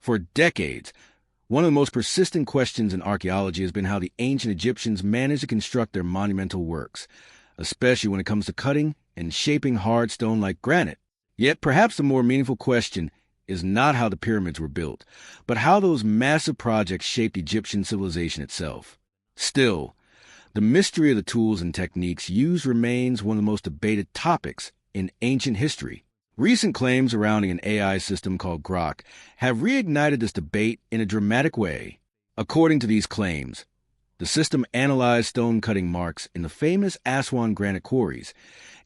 For decades, one of the most persistent questions in archaeology has been how the ancient Egyptians managed to construct their monumental works, especially when it comes to cutting and shaping hard stone like granite. Yet perhaps the more meaningful question is not how the pyramids were built, but how those massive projects shaped Egyptian civilization itself. Still, the mystery of the tools and techniques used remains one of the most debated topics in ancient history. Recent claims surrounding an AI system called Grok have reignited this debate in a dramatic way. According to these claims, the system analyzed stone-cutting marks in the famous Aswan granite quarries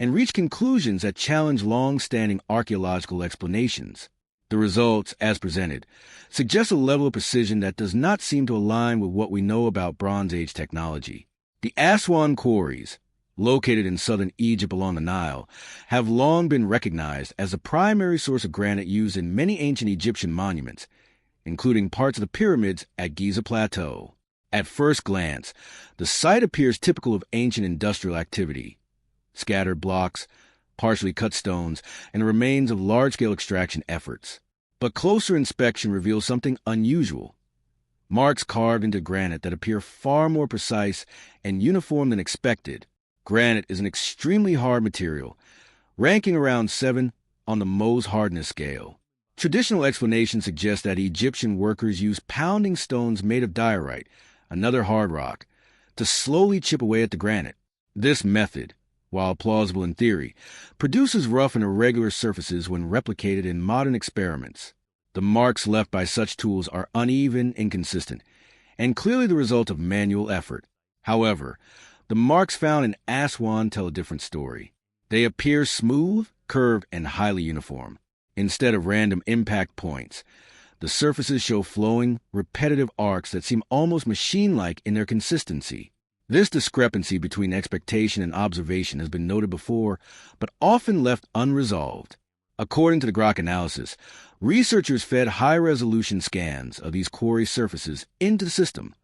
and reached conclusions that challenge long-standing archaeological explanations. The results, as presented, suggest a level of precision that does not seem to align with what we know about Bronze Age technology. The Aswan quarries, located in southern Egypt along the Nile, have long been recognized as the primary source of granite used in many ancient Egyptian monuments, including parts of the pyramids at Giza Plateau. At first glance, the site appears typical of ancient industrial activity: scattered blocks, partially cut stones, and remains of large-scale extraction efforts. But closer inspection reveals something unusual: marks carved into granite that appear far more precise and uniform than expected. Granite is an extremely hard material, ranking around 7 on the Mohs hardness scale. Traditional explanations suggest that Egyptian workers used pounding stones made of diorite, another hard rock, to slowly chip away at the granite. This method, while plausible in theory, produces rough and irregular surfaces when replicated in modern experiments. The marks left by such tools are uneven, inconsistent, and clearly the result of manual effort. However, the marks found in Aswan tell a different story. They appear smooth, curved, and highly uniform. Instead of random impact points, the surfaces show flowing, repetitive arcs that seem almost machine-like in their consistency. This discrepancy between expectation and observation has been noted before, but often left unresolved. According to the Grok analysis, researchers fed high-resolution scans of these quarry surfaces into the system,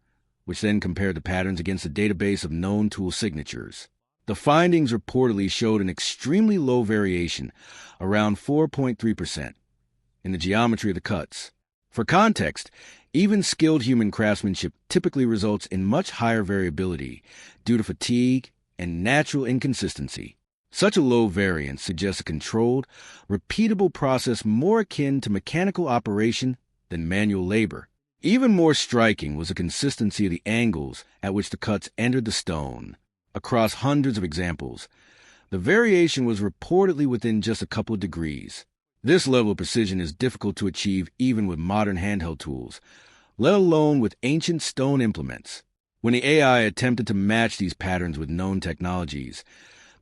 which then compared the patterns against a database of known tool signatures. The findings reportedly showed an extremely low variation, around 4.3%, in the geometry of the cuts. For context, even skilled human craftsmanship typically results in much higher variability due to fatigue and natural inconsistency. Such a low variance suggests a controlled, repeatable process more akin to mechanical operation than manual labor. Even more striking was the consistency of the angles at which the cuts entered the stone. Across hundreds of examples, the variation was reportedly within just a couple of degrees. This level of precision is difficult to achieve even with modern handheld tools, let alone with ancient stone implements. When the AI attempted to match these patterns with known technologies,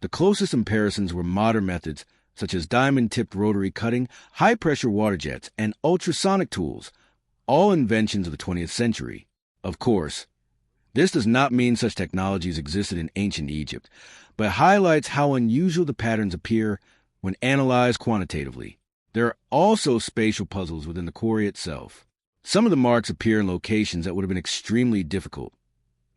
the closest comparisons were modern methods such as diamond-tipped rotary cutting, high-pressure water jets, and ultrasonic tools, all inventions of the 20th century. Of course, this does not mean such technologies existed in ancient Egypt, but highlights how unusual the patterns appear when analyzed quantitatively. There are also spatial puzzles within the quarry itself. Some of the marks appear in locations that would have been extremely difficult,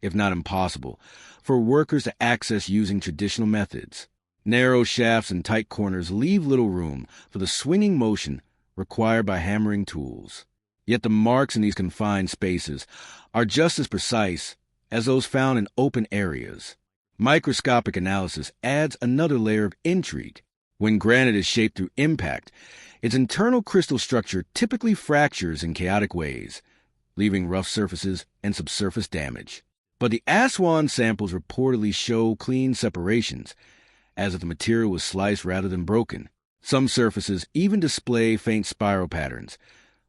if not impossible, for workers to access using traditional methods. Narrow shafts and tight corners leave little room for the swinging motion required by hammering tools. Yet the marks in these confined spaces are just as precise as those found in open areas. Microscopic analysis adds another layer of intrigue. When granite is shaped through impact, its internal crystal structure typically fractures in chaotic ways, leaving rough surfaces and subsurface damage. But the Aswan samples reportedly show clean separations, as if the material was sliced rather than broken. Some surfaces even display faint spiral patterns,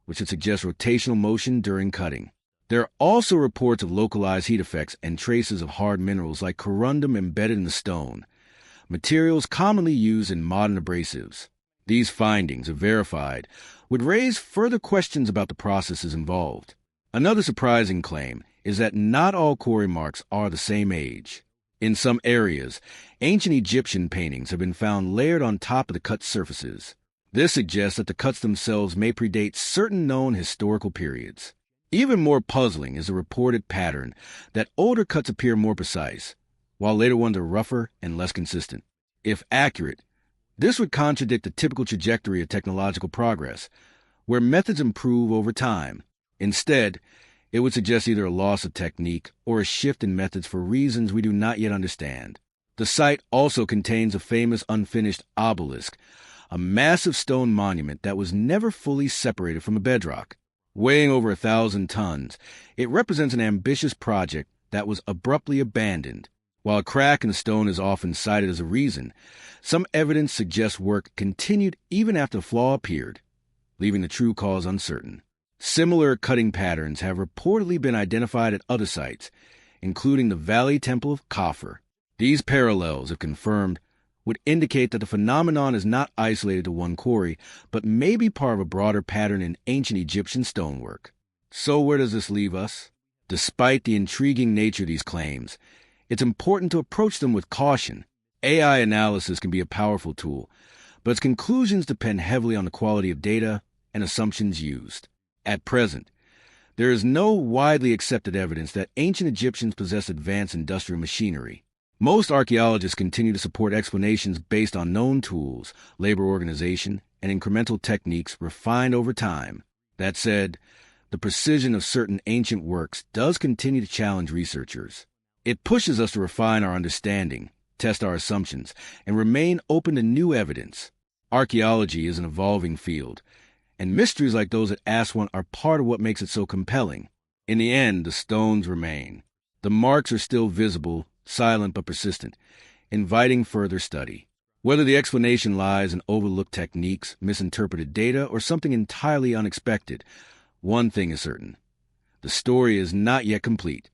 which would suggest rotational motion during cutting. There are also reports of localized heat effects and traces of hard minerals like corundum embedded in the stone, materials commonly used in modern abrasives. These findings, if verified, would raise further questions about the processes involved. Another surprising claim is that not all quarry marks are the same age. In some areas, ancient Egyptian paintings have been found layered on top of the cut surfaces. This suggests that the cuts themselves may predate certain known historical periods. Even more puzzling is the reported pattern that older cuts appear more precise, while later ones are rougher and less consistent. If accurate, this would contradict the typical trajectory of technological progress, where methods improve over time. Instead, it would suggest either a loss of technique or a shift in methods for reasons we do not yet understand. The site also contains a famous unfinished obelisk, a massive stone monument that was never fully separated from the bedrock. Weighing over 1,000 tons, it represents an ambitious project that was abruptly abandoned. While a crack in the stone is often cited as a reason, some evidence suggests work continued even after the flaw appeared, leaving the true cause uncertain. Similar cutting patterns have reportedly been identified at other sites, including the Valley Temple of Khafre. These parallels, if confirmed, would indicate that the phenomenon is not isolated to one quarry, but may be part of a broader pattern in ancient Egyptian stonework. So where does this leave us? Despite the intriguing nature of these claims, it's important to approach them with caution. AI analysis can be a powerful tool, but its conclusions depend heavily on the quality of data and assumptions used. At present, there is no widely accepted evidence that ancient Egyptians possessed advanced industrial machinery. Most archaeologists continue to support explanations based on known tools, labor organization, and incremental techniques refined over time. That said, the precision of certain ancient works does continue to challenge researchers. It pushes us to refine our understanding, test our assumptions, and remain open to new evidence. Archaeology is an evolving field, and mysteries like those at Aswan are part of what makes it so compelling. In the end, the stones remain. The marks are still visible, silent but persistent, inviting further study. Whether the explanation lies in overlooked techniques, misinterpreted data, or something entirely unexpected, one thing is certain: the story is not yet complete.